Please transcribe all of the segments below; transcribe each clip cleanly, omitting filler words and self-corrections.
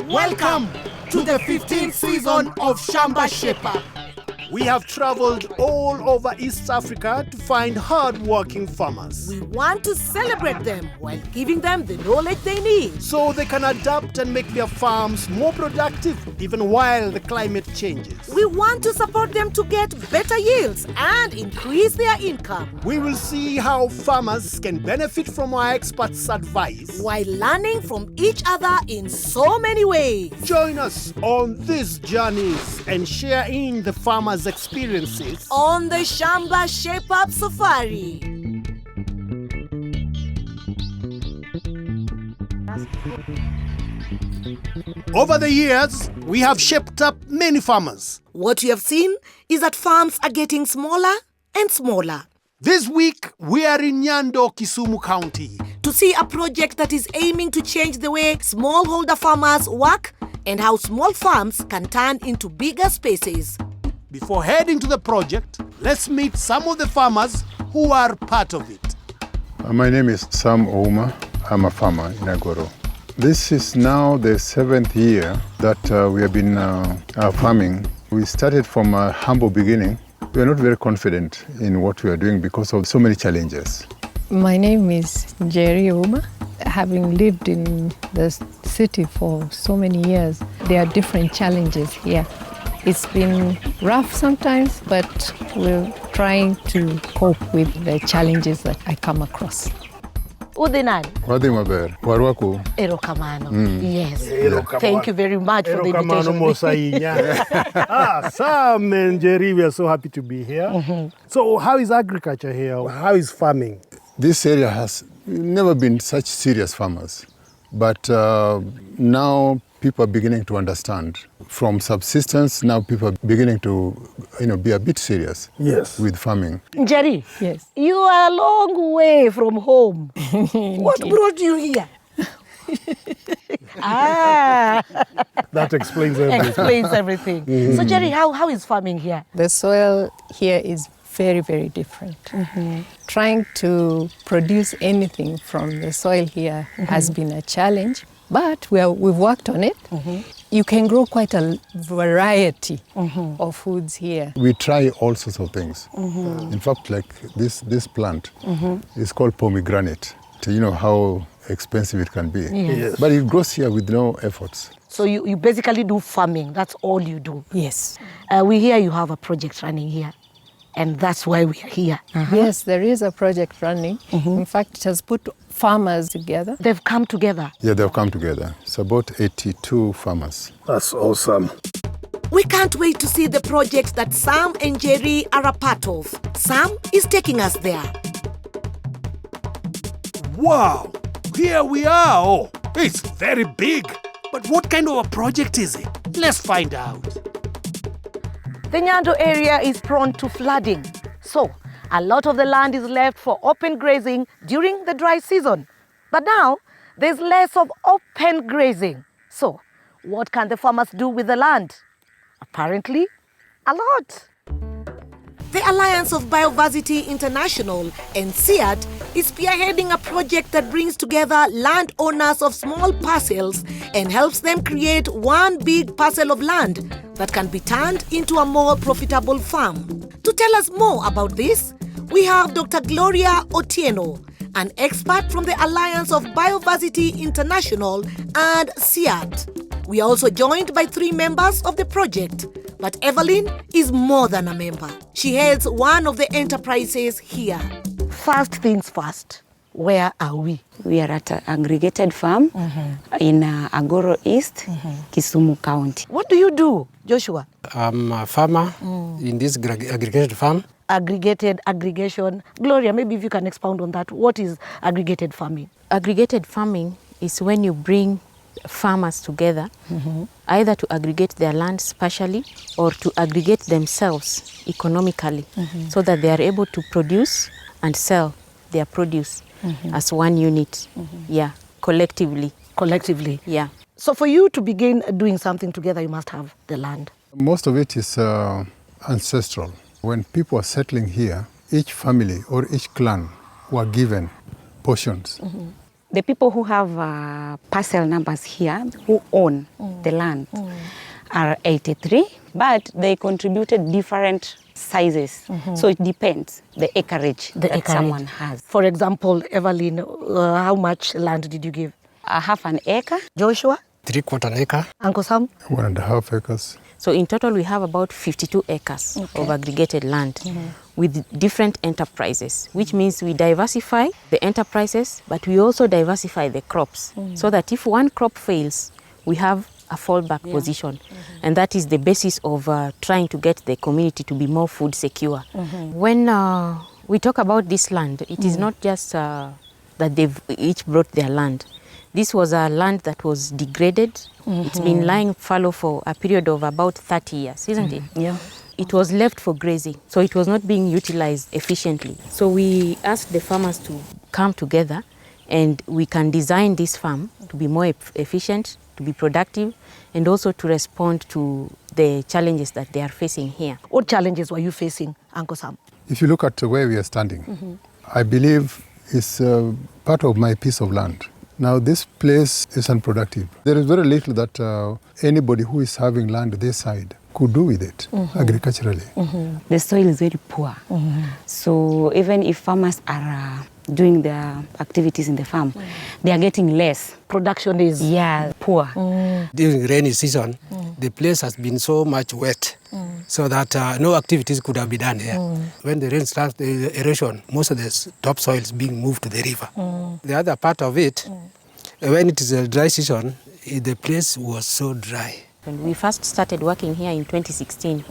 Welcome to the 15th season of Shamba Shape Up. We have traveled all over East Africa to find hard-working farmers. We want to celebrate them while giving them the knowledge they need, so they can adapt and make their farms more productive even while the climate changes. We want to support them to get better yields and increase their income. We will see how farmers can benefit from our experts' advice while learning from each other in so many ways. Join us on these journeys and share in the farmers' experiences on the Shamba Shape Up Safari. Over the years, we have shaped up many farmers. What you have seen is that farms are getting smaller and smaller. This week, we are in Nyando, Kisumu County, to see a project that is aiming to change the way smallholder farmers work and how small farms can turn into bigger spaces. Before heading to the project, let's meet some of the farmers who are part of it. My name is Sam Ouma. I'm a farmer in Agoro. This is now the 7th year that we have been farming. We started from a humble beginning. We are not very confident in what we are doing because of so many challenges. My name is Jerry Ouma. Having lived in the city for so many years, there are different challenges here. It's been rough sometimes, but we're trying to cope with the challenges that I come across. Udinan. Wadimaber, Warwaku. Erokamano. Yes. Thank you very much for the invitation. Sam and Jerry, we are so happy to be here. So how is agriculture here? How is farming? This area has never been such serious farmers, but now people are beginning to understand. From subsistence, now people are beginning to, be a bit serious with farming. Jerry, yes, you are a long way from home. What brought you here? That explains everything. Explains everything. So Jerry, how is farming here? The soil here is very, very different. Trying to produce anything from the soil here has been a challenge, but we've worked on it. You can grow quite a variety of foods here. We try all sorts of things. In fact, like this plant is called pomegranate. You know how expensive it can be. Yes. But it grows here with no efforts. So you basically do farming, that's all you do? Yes. We hear you have a project running here, and that's why we are here. Yes, there is a project running. In fact, it has put farmers together. They've come together? Yeah, they've come together. It's about 82 farmers. That's awesome. We can't wait to see the project that Sam and Jerry are a part of. Sam is taking us there. Wow, here we are. Oh, it's very big. But what kind of a project is it? Let's find out. The Nyando area is prone to flooding, so a lot of the land is left for open grazing during the dry season. But now, there's less of open grazing. So, what can the farmers do with the land? Apparently, a lot. The Alliance of Bioversity International and CIAT is spearheading a project that brings together landowners of small parcels and helps them create one big parcel of land that can be turned into a more profitable farm. To tell us more about this, we have Dr. Gloria Otieno, an expert from the Alliance of Bioversity International and CIAT. We are also joined by 3 members of the project, but Evelyn is more than a member. She heads one of the enterprises here. First things first, where are we? We are at an aggregated farm in Agoro East, Kisumu County. What do you do, Joshua? I'm a farmer in this aggregated farm. Aggregated, aggregation. Gloria, maybe if you can expound on that. What is aggregated farming? Aggregated farming is when you bring farmers together, either to aggregate their land spatially or to aggregate themselves economically, so that they are able to produce and sell their produce as one unit, collectively. Collectively. Yeah. So for you to begin doing something together, you must have the land. Most of it is ancestral. When people are settling here, each family or each clan were given portions The people who have parcel numbers here, who own the land, are 83, but they contributed different sizes. So it depends the acreage that someone has. For example, Evelyn, how much land did you give? Half an acre. Joshua? 3/4 acre. Uncle Sam? 1.5 acres. So in total, we have about 52 acres of aggregated land with different enterprises, which means we diversify the enterprises, but we also diversify the crops so that if one crop fails, we have a fallback position. And that is the basis of trying to get the community to be more food secure. When we talk about this land, it is not just that they've each brought their land. This was a land that was degraded. It's been lying fallow for a period of about 30 years, isn't it? Yeah. It was left for grazing, so it was not being utilized efficiently. So we asked the farmers to come together and we can design this farm to be more efficient, to be productive, and also to respond to the challenges that they are facing here. What challenges were you facing, Uncle Sam? If you look at where we are standing, I believe it's part of my piece of land. Now this place is unproductive. There is very little that anybody who is having land this side could do with it agriculturally. The soil is very poor. So even if farmers are doing their activities in the farm, they are getting less. Production is poor. During rainy season, the place has been so much wet so that no activities could have been done here. When the rain starts, the erosion, most of the topsoil is being moved to the river. The other part of it, when it is a dry season, the place was so dry. When we first started working here in 2016,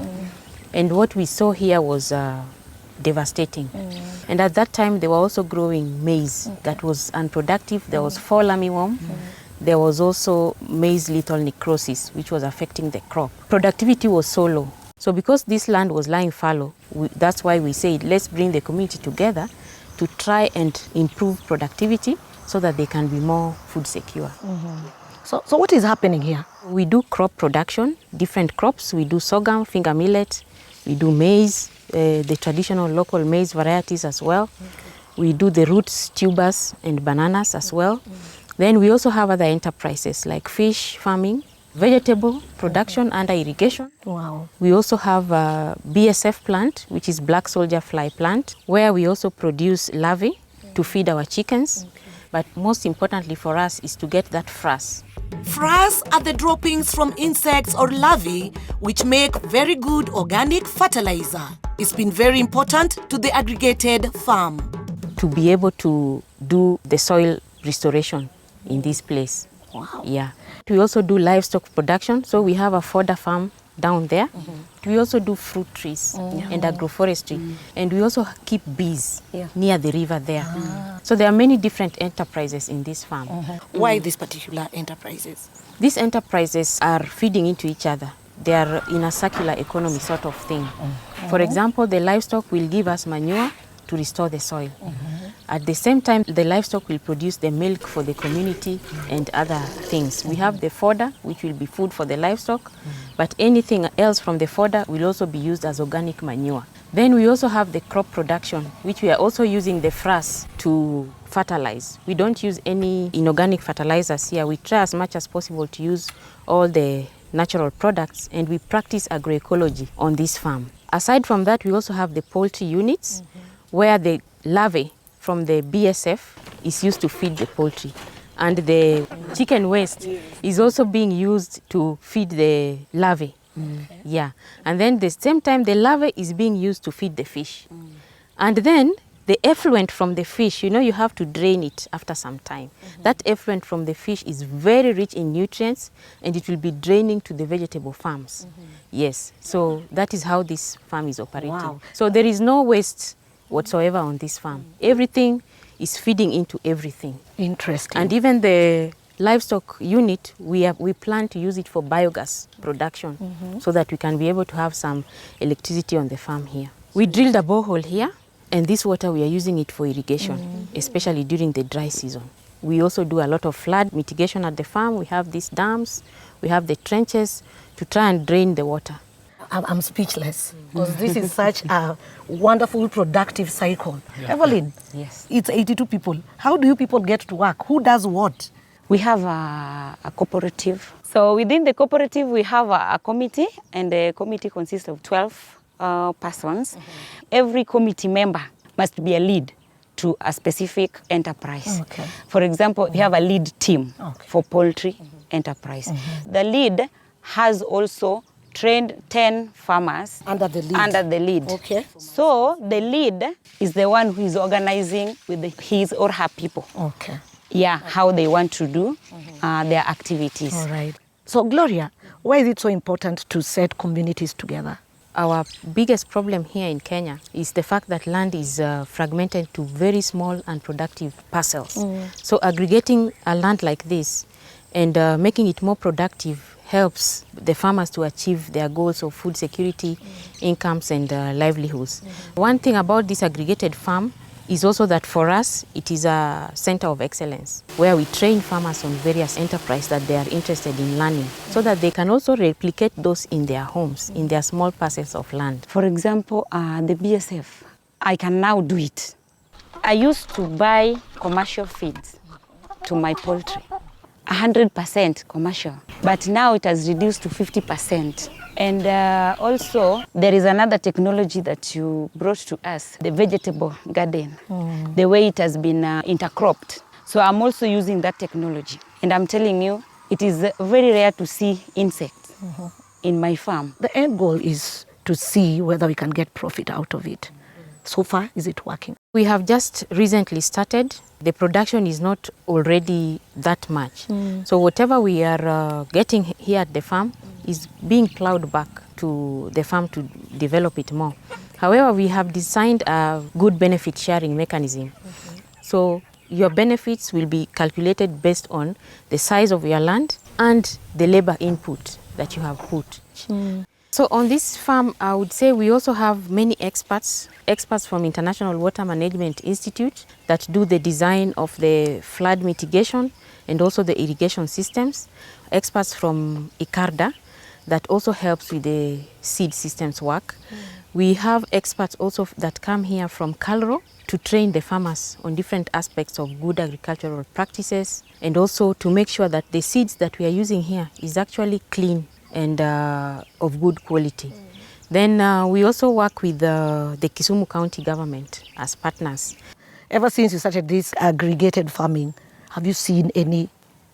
and what we saw here was devastating. And at that time, they were also growing maize that was unproductive. There was fall armyworm. There was also maize lethal necrosis, which was affecting the crop. Productivity was so low. So because this land was lying fallow, that's why we said, let's bring the community together to try and improve productivity so that they can be more food secure. So what is happening here? We do crop production, different crops. We do sorghum, finger millet, we do maize, the traditional local maize varieties as well. We do the roots, tubers, and bananas as well. Then we also have other enterprises like fish farming, vegetable production under irrigation. Wow. We also have a BSF plant, which is black soldier fly plant, where we also produce larvae to feed our chickens. But most importantly for us is to get that frass. Frass are the droppings from insects or larvae which make very good organic fertilizer. It's been very important to the aggregated farm. To be able to do the soil restoration in this place. Wow. Yeah. We also do livestock production. So we have a fodder farm down there. We also do fruit trees and agroforestry. And we also keep bees near the river there. So there are many different enterprises in this farm. Why these particular enterprises? These enterprises are feeding into each other. They are in a circular economy sort of thing. For example, the livestock will give us manure to restore the soil. At the same time, the livestock will produce the milk for the community and other things. We have the fodder, which will be food for the livestock, but anything else from the fodder will also be used as organic manure. Then we also have the crop production, which we are also using the frass to fertilize. We don't use any inorganic fertilizers here. We try as much as possible to use all the natural products, and we practice agroecology on this farm. Aside from that, we also have the poultry units, where the larvae from the BSF is used to feed the poultry. And the chicken waste is also being used to feed the larvae. Yeah. And then at the same time, the larvae is being used to feed the fish. And then the effluent from the fish, you know, you have to drain it after some time. That effluent from the fish is very rich in nutrients, and it will be draining to the vegetable farms. Yes. So that is how this farm is operating. Wow. So there is no waste whatsoever on this farm. Everything is feeding into everything. Interesting. And even the livestock unit, we plan to use it for biogas production so that we can be able to have some electricity on the farm here. We drilled a borehole here, and this water we are using it for irrigation, especially during the dry season. We also do a lot of flood mitigation at the farm. We have these dams, we have the trenches to try and drain the water. I'm speechless because this is such a wonderful, productive cycle. Evelyn, Yes. it's 82 people. How do you people get to work? Who does what? We have a cooperative. So within the cooperative, we have a committee, and the committee consists of 12 persons. Every committee member must be a lead to a specific enterprise. Okay. For example, we have a lead team Okay. for poultry enterprise. The lead has also trained 10 farmers Under the lead. Under the lead. Okay. So the lead is the one who is organizing with his or her people. Okay. Yeah, how they want to do their activities. All right. So, Gloria, why is it so important to set communities together? Our biggest problem here in Kenya is the fact that land is fragmented to very small and productive parcels. So aggregating a land like this and making it more productive helps the farmers to achieve their goals of food security, incomes and livelihoods. One thing about this aggregated farm is also that for us, it is a center of excellence where we train farmers on various enterprises that they are interested in learning so that they can also replicate those in their homes, in their small parcels of land. For example, the BSF, I can now do it. I used to buy commercial feeds to my poultry, 100% commercial, but now it has reduced to 50%. And also, there is another technology that you brought to us, the vegetable garden, the way it has been intercropped. So I'm also using that technology. And I'm telling you, it is very rare to see insects in my farm. The end goal is to see whether we can get profit out of it. So far, is it working? We have just recently started. The production is not already that much. So whatever we are getting here at the farm is being plowed back to the farm to develop it more. However, we have designed a good benefit sharing mechanism. So your benefits will be calculated based on the size of your land and the labor input that you have put. So on this farm, I would say we also have many experts from International Water Management Institute that do the design of the flood mitigation and also the irrigation systems. Experts from ICARDA that also helps with the seed systems work. We have experts also that come here from CALRO to train the farmers on different aspects of good agricultural practices and also to make sure that the seeds that we are using here is actually clean and of good quality. Then we also work with the Kisumu County government as partners. Ever since you started this aggregated farming, have you seen any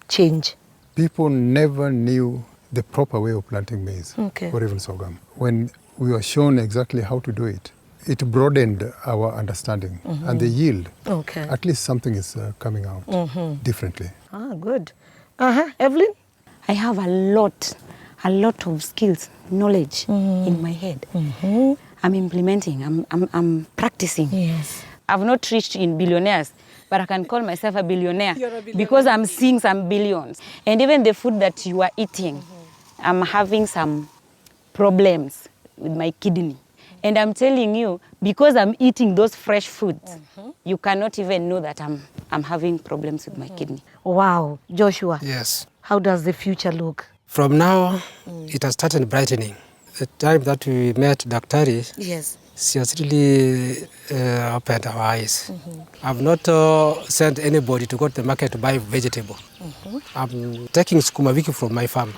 change? People never knew the proper way of planting maize Okay. or even sorghum. When we were shown exactly how to do it, it broadened our understanding and the yield. Okay. At least something is coming out differently. Ah, good. Evelyn? I have a lot of skills, knowledge in my head. I'm implementing, I'm practicing. Yes. I've not reached in billionaires, but I can call myself a billionaire because I'm seeing some billions. And even the food that you are eating, I'm having some problems with my kidney. And I'm telling you, because I'm eating those fresh foods, you cannot even know that I'm having problems with my kidney. Wow. Joshua, Yes. how does the future look? From now, it has started brightening. The time that we met Daktari, Yes. she has really opened our eyes. I've not sent anybody to go to the market to buy vegetable. I'm taking sukuma wiki from my farm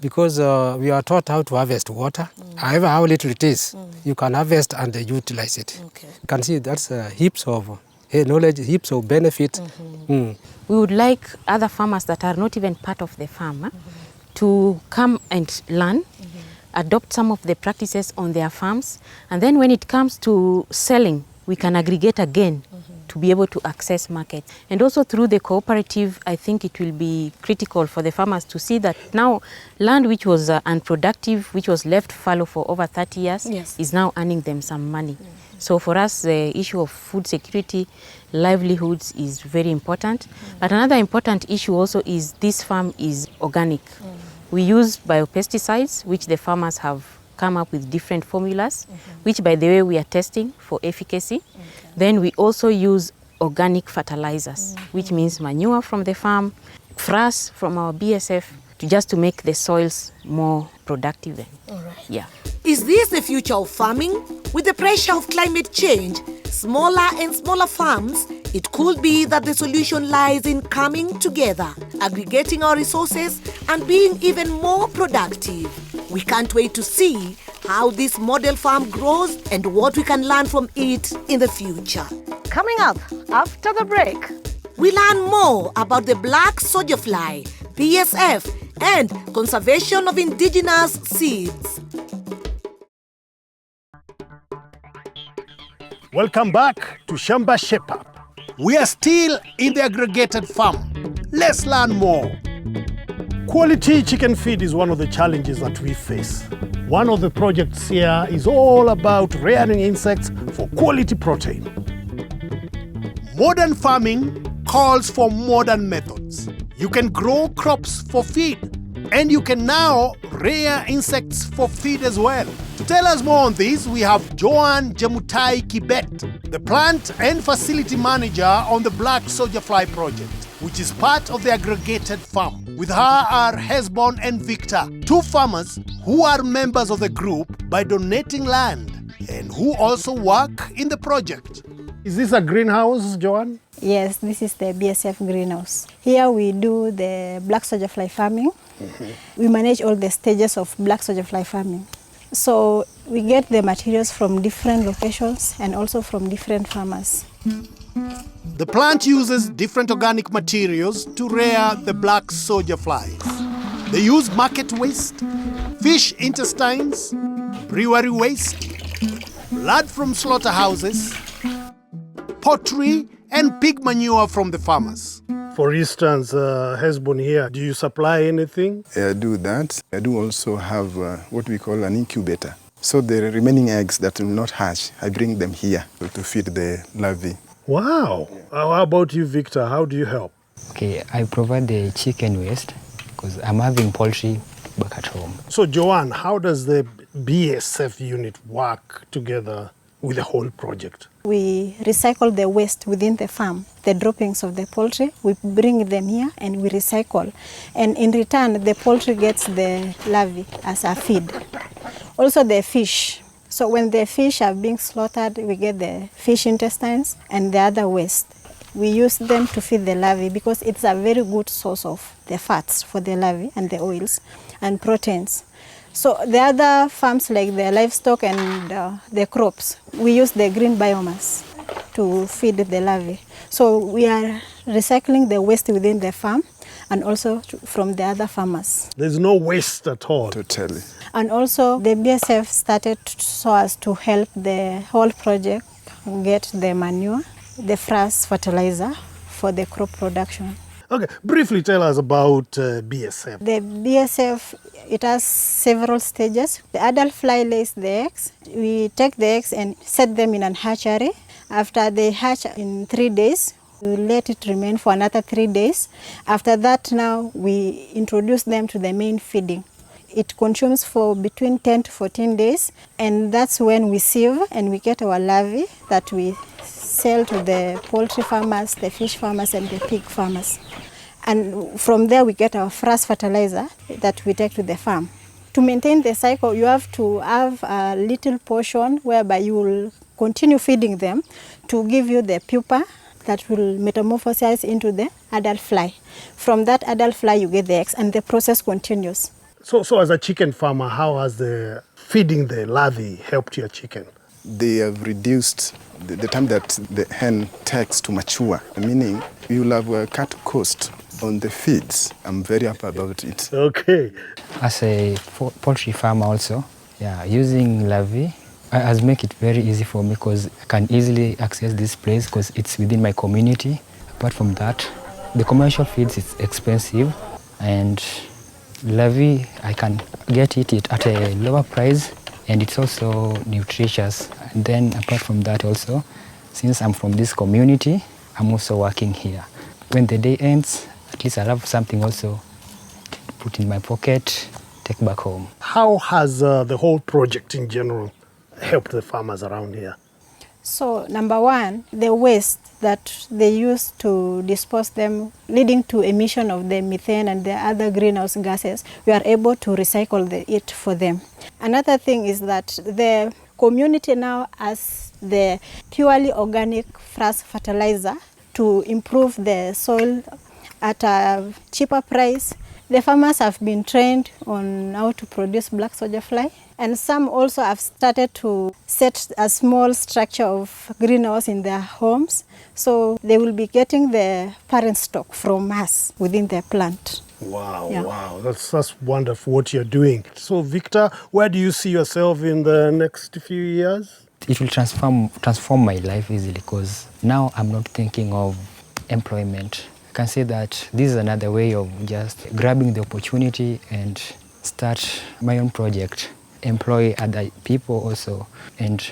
because we are taught how to harvest water. However, how little it is, you can harvest and utilize it. Okay. You can see that's heaps of knowledge, heaps of benefit. We would like other farmers that are not even part of the farm to come and learn, adopt some of the practices on their farms, and then when it comes to selling, we can aggregate again to be able to access market. And also through the cooperative, I think it will be critical for the farmers to see that now land which was unproductive, which was left fallow for over 30 years, Yes. is now earning them some money. So for us, the issue of food security, livelihoods is very important. But another important issue also is this farm is organic. We use biopesticides, which the farmers have come up with different formulas, which by the way we are testing for efficacy. Then we also use organic fertilizers, which means manure from the farm, frass from our BSF, just to make the soils more productive. Yeah. Is this the future of farming? With the pressure of climate change, smaller and smaller farms, it could be that the solution lies in coming together, aggregating our resources, and being even more productive. We can't wait to see how this model farm grows and what we can learn from it in the future. Coming up after the break, we learn more about the black soldier fly, BSF, and conservation of indigenous seeds. Welcome back to Shamba Shape Up. We are still in the aggregated farm. Let's learn more. Quality chicken feed is one of the challenges that we face. One of the projects here is all about rearing insects for quality protein. Modern farming calls for modern methods. You can grow crops for feed, and you can now rear insects for feed as well. To tell us more on this, we have Joan Jemutai Kibet, the plant and facility manager on the Black Soldier Fly project, which is part of the aggregated farm. With her are Hesbon and Victor, two farmers who are members of the group by donating land and who also work in the project. Is this a greenhouse, Joan? Yes, this is the BSF greenhouse. Here we do the black soldier fly farming. We manage all the stages of black soldier fly farming. So we get the materials from different locations and also from different farmers. The plant uses different organic materials to rear the black soldier flies. They use market waste, fish intestines, brewery waste, blood from slaughterhouses, pottery, and pig manure from the farmers. For instance, Hesbon here, do you supply anything? I do that. I do also have what we call an incubator. So the remaining eggs that will not hatch, I bring them here to feed the larvae. Wow. How about you, Victor? How do you help? Okay, I provide the chicken waste because I'm having poultry back at home. So, Joanne, how does the BSF unit work together with the whole project? We recycle the waste within the farm, the droppings of the poultry. We bring them here and we recycle. And in return, the poultry gets the larvae as a feed. Also the fish. So when the fish are being slaughtered, we get the fish intestines and the other waste. We use them to feed the larvae because it's a very good source of the fats for the larvae and the oils and proteins. So the other farms like the livestock and the crops, we use the green biomass to feed the larvae. So we are recycling the waste within the farm and also from the other farmers. There's no waste at all. Totally. And also the BSF started so as to help the whole project get the manure, the fertilizer for the crop production. Okay, briefly tell us about BSF. The BSF, it has several stages. The adult fly lays the eggs. We take the eggs and set them in an hatchery. After they hatch in 3 days, we let it remain for another 3 days. After that, now we introduce them to the main feeding. It consumes for between 10 to 14 days, and that's when we sieve and we get our larvae that we sell to the poultry farmers, the fish farmers, and the pig farmers. And from there, we get our first fertilizer that we take to the farm. To maintain the cycle, you have to have a little portion whereby you will continue feeding them to give you the pupa that will metamorphosize into the adult fly. From that adult fly, you get the eggs, and the process continues. So as a chicken farmer, how has the feeding the larvae helped your chicken? They have reduced the time that the hen takes to mature, meaning you will have cut cost on the feeds. I'm very happy about it. Okay. As a poultry farmer also, using larvae has made it very easy for me because I can easily access this place because it's within my community. Apart from that, the commercial feeds is expensive, and larvae, I can get it at a lower price, and it's also nutritious. And then apart from that also, since I'm from this community, I'm also working here. When the day ends, at least I'll have something also put in my pocket, take back home. How has the whole project in general helped the farmers around here? So number one, the waste that they use to dispose them, leading to emission of the methane and the other greenhouse gases, we are able to recycle it for them. Another thing is that the community now has the purely organic frass fertilizer to improve the soil at a cheaper price. The farmers have been trained on how to produce black soldier fly, and some also have started to set a small structure of greenhouse in their homes, so they will be getting the parent stock from us within their plant. Wow, Yeah. wow, that's wonderful what you're doing. So Victor, where do you see yourself in the next few years? It will transform my life easily because now I'm not thinking of employment. I can say that this is another way of just grabbing the opportunity and start my own project, employ other people also, and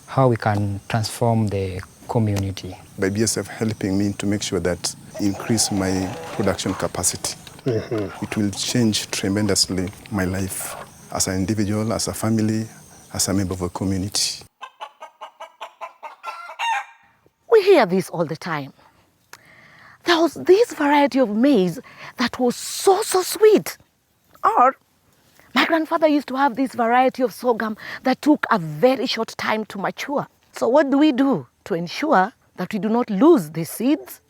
how we can transform the community. By BSF helping me to make sure that increase my production capacity. It will change tremendously my life as an individual, as a family, as a member of a community. We hear this all the time. There was this variety of maize that was so sweet. Or my grandfather used to have this variety of sorghum that took a very short time to mature. So what do we do to ensure that we do not lose these seeds?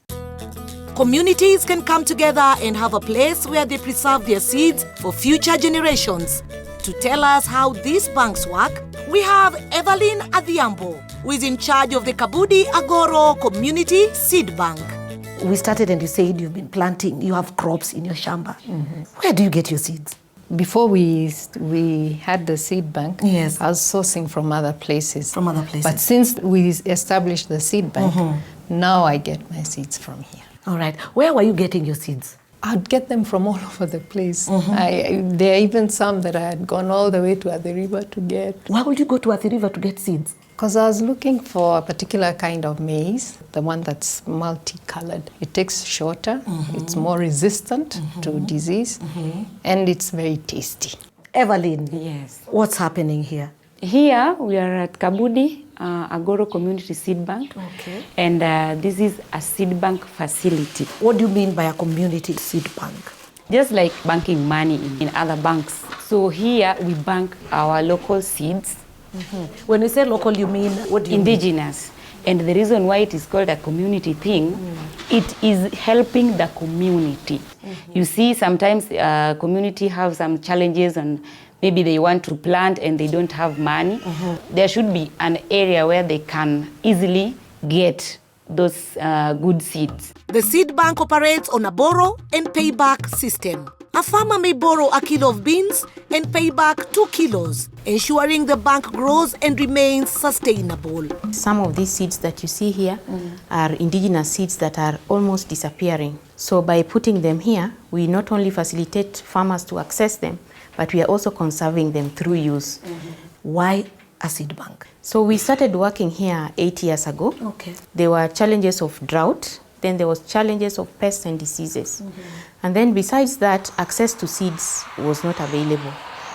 Communities can come together and have a place where they preserve their seeds for future generations. To tell us how these banks work, we have Evelyn Adhiambo, who is in charge of the Kabudi Agoro Community Seed Bank. We started and you said you've been planting, you have crops in your shamba. Where do you get your seeds? Before we had the seed bank, Yes. I was sourcing from other places. From other places. But since we established the seed bank, now I get my seeds from here. All right. Where were you getting your seeds? I'd get them from all over the place. There are even some that I had gone all the way to the river to get. Why would you go to the river to get seeds? Because I was looking for a particular kind of maize, the one that's multicolored. It takes shorter, it's more resistant to disease, and it's very tasty. Evelyn, Yes. what's happening here? Here we are at Kabudi Agoro Community Seed Bank. Okay. And this is a seed bank facility. What do you mean by a community seed bank? Just like banking money in other banks. So here we bank our local seeds. When you say local, you mean what do you Indigenous. And the reason why it is called a community thing, it is helping the community. You see, sometimes community have some challenges and maybe they want to plant and they don't have money. There should be an area where they can easily get those good seeds. The seed bank operates on a borrow and payback system. A farmer may borrow a kilo of beans and pay back 2 kilos, ensuring the bank grows and remains sustainable. Some of these seeds that you see here are indigenous seeds that are almost disappearing. So by putting them here, we not only facilitate farmers to access them, but we are also conserving them through use. Why a seed bank? So we started working here 8 years ago. Okay. There were challenges of drought, then there was challenges of pests and diseases. And then besides that, access to seeds was not available.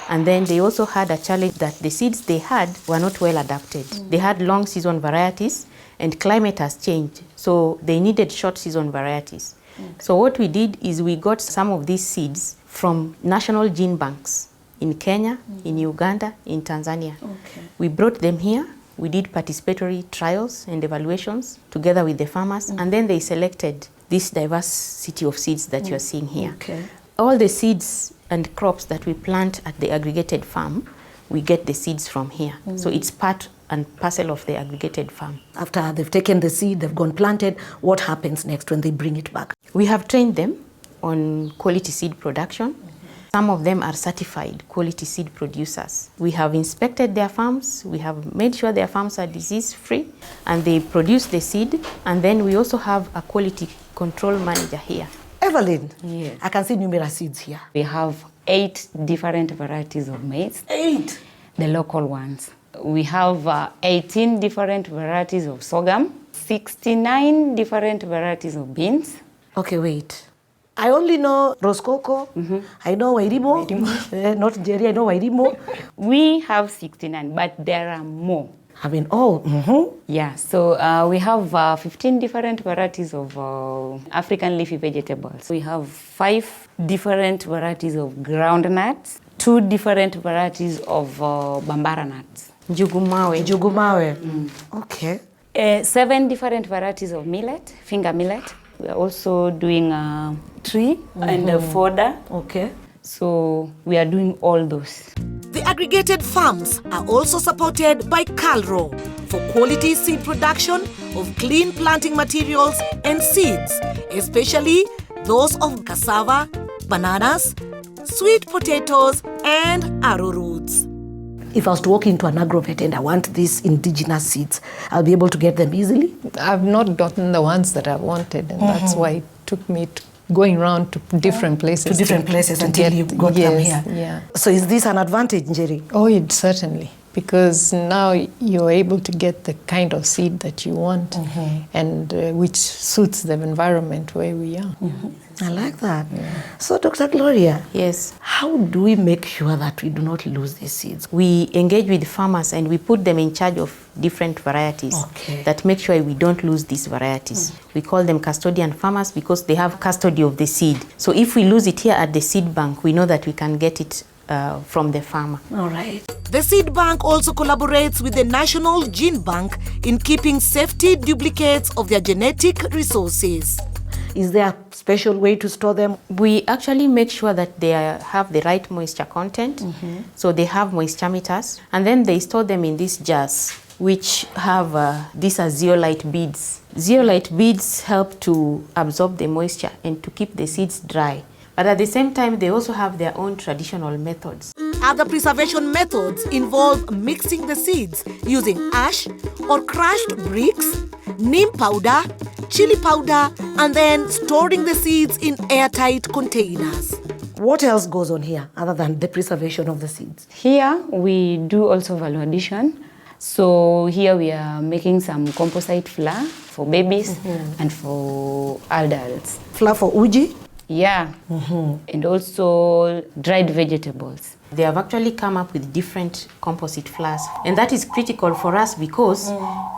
And then they also had a challenge that the seeds they had were not well adapted. They had long season varieties and climate has changed. So they needed short season varieties. So what we did is we got some of these seeds from national gene banks in Kenya, in Uganda, in Tanzania. We brought them here. We did participatory trials and evaluations together with the farmers, and then they selected this diversity of seeds that you're seeing here. All the seeds and crops that we plant at the aggregated farm, we get the seeds from here. So it's part and parcel of the aggregated farm. After they've taken the seed, they've gone planted, what happens next when they bring it back? We have trained them on quality seed production. Some of them are certified quality seed producers. We have inspected their farms, we have made sure their farms are disease-free, and they produce the seed, and then we also have a quality control manager here. Evelyn, Yes. I can see numerous seeds here. We have 8 different varieties of maize. 8? The local ones. We have 18 different varieties of sorghum, 69 different varieties of beans. Okay, wait. I only know Roskoko, I know Wairimo, not Jerry, I know Wairimo. We have 69, but there are more. I mean, oh, Yeah, so we have 15 different varieties of African leafy vegetables. We have 5 different varieties of groundnuts, 2 different varieties of bambara nuts. Njugumawe. Njugumawe. Okay. 7 different varieties of millet, finger millet. We are also doing tree and fodder. Okay. So we are doing all those. The aggregated farms are also supported by Calro for quality seed production of clean planting materials and seeds, especially those of cassava, bananas, sweet potatoes, and arrowroots. If I was to walk into an agrovet and I want these indigenous seeds, I'll be able to get them easily? I've not gotten the ones that I wanted, and that's why it took me going around to different places. To different places until you got them here. Yeah. So is this an advantage, Njeri? Oh, it certainly. Because now you're able to get the kind of seed that you want and which suits the environment where we are. I like that. Yeah. So, Dr. Gloria, Yes. how do we make sure that we do not lose these seeds? We engage with farmers and we put them in charge of different varieties that make sure we don't lose these varieties. We call them custodian farmers because they have custody of the seed. So if we lose it here at the seed bank, we know that we can get it from the farmer. All right. The seed bank also collaborates with the National Gene Bank in keeping safety duplicates of their genetic resources. Is there a special way to store them? We actually make sure that they have the right moisture content. So they have moisture meters, and then they store them in these jars, which have these are zeolite beads. Zeolite beads help to absorb the moisture and to keep the seeds dry. But at the same time, they also have their own traditional methods. Other preservation methods involve mixing the seeds using ash or crushed bricks, neem powder, chili powder, and then storing the seeds in airtight containers. What else goes on here other than the preservation of the seeds? Here we do also value addition. So here we are making some composite flour for babies and for adults. Flour for uji? Yeah, and also dried vegetables. They have actually come up with different composite flours, and that is critical for us because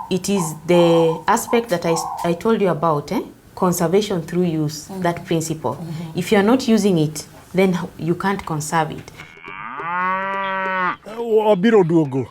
it is the aspect that I told you about, conservation through use, that principle. If you are not using it, then you can't conserve it. Obiro duogo.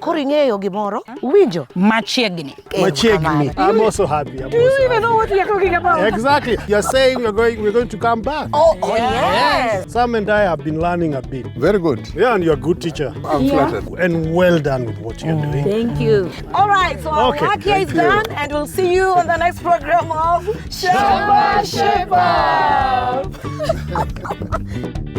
Koringeyo gimoro? Winjo? Machiegni. Machiegni. I'm also happy. Do you even know what we are talking about? Exactly. You're saying we're going to come back. Oh, yes. Sam and I have been learning a bit. Very good. Yeah, and you're a good teacher. I'm flattered. And well done with what you're doing. Thank you. All right, so our work here is done, and we'll see you on the next program of Shamba Shape Up.